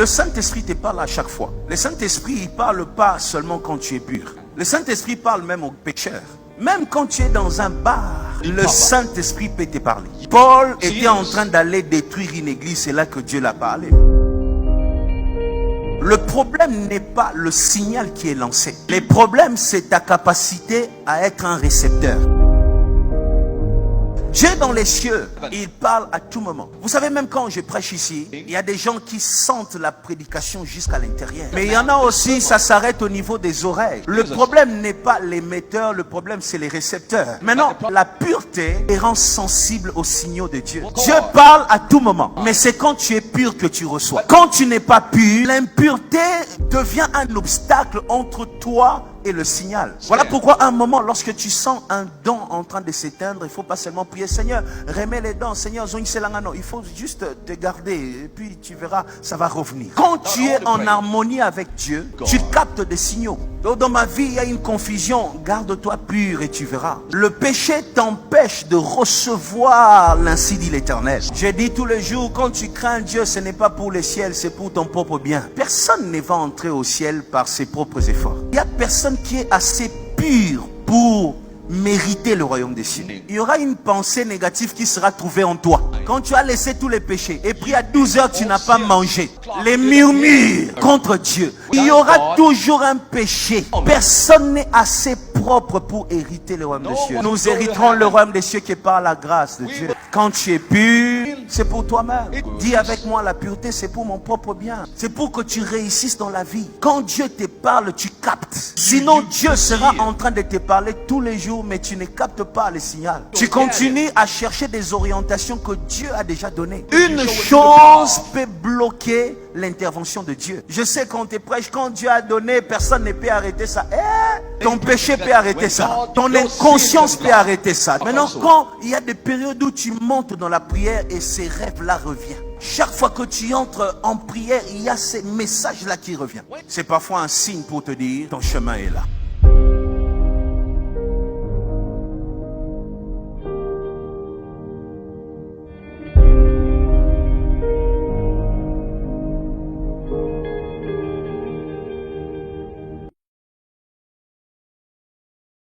Le Saint-Esprit te parle à chaque fois. Le Saint-Esprit, il ne parle pas seulement quand tu es pur. Le Saint-Esprit parle même aux pécheurs. Même quand tu es dans un bar, le Saint-Esprit peut te parler. Paul était en train d'aller détruire une église, c'est là que Dieu l'a parlé. Le problème n'est pas le signal qui est lancé. Le problème, c'est ta capacité à être un récepteur. Dieu dans les cieux, il parle à tout moment. Vous savez, même quand je prêche ici, il y a des gens qui sentent la prédication jusqu'à l'intérieur. Mais il y en a aussi, ça s'arrête au niveau des oreilles. Le problème n'est pas l'émetteur, le problème c'est les récepteurs. Maintenant, la pureté les rend sensibles aux signaux de Dieu. Dieu parle à tout moment, mais c'est quand tu es pur que tu reçois. Quand tu n'es pas pur, l'impureté devient un obstacle entre toi et le signal. Voilà pourquoi à un moment, lorsque tu sens un don en train de s'éteindre, il ne faut pas seulement prier, Seigneur, remets les dons, Seigneur, il faut juste te garder et puis tu verras, ça va revenir. Quand tu es en harmonie avec Dieu, tu captes des signaux. Dans ma vie, il y a une confusion. Garde-toi pur et tu verras. Le péché t'empêche de recevoir l'ainsi dit l'Éternel. J'ai dit tous les jours, quand tu crains Dieu, ce n'est pas pour le ciel, c'est pour ton propre bien. Personne ne va entrer au ciel par ses propres efforts. Il n'y a personne qui est assez pur pour mériter le royaume des cieux. Il y aura une pensée négative qui sera trouvée en toi. Quand tu as laissé tous les péchés et puis à 12 heures tu n'as pas mangé, les murmures contre Dieu, il y aura toujours un péché. Personne n'est assez propre pour hériter le royaume des cieux. Nous hériterons le royaume des cieux qui est par la grâce de Dieu. Quand tu es pur, c'est pour toi-même. Dis avec moi, la pureté c'est pour mon propre bien. C'est pour que tu réussisses dans la vie. Quand Dieu te parle, tu captes. Sinon Dieu sera en train de te parler tous les jours, mais tu ne captes pas les signaux. Tu continues à chercher des orientations que Dieu a déjà données. Une chose peut bloquer l'intervention de Dieu. Je sais qu'on te prêche, quand Dieu a donné, personne ne peut arrêter ça. Ton péché peut arrêter ça. Ton inconscience peut arrêter ça. Maintenant, quand il y a des périodes où tu montes dans la prière et ces rêves-là reviennent. Chaque fois que tu entres en prière, il y a ces messages-là qui reviennent. C'est parfois un signe pour te dire, ton chemin est là.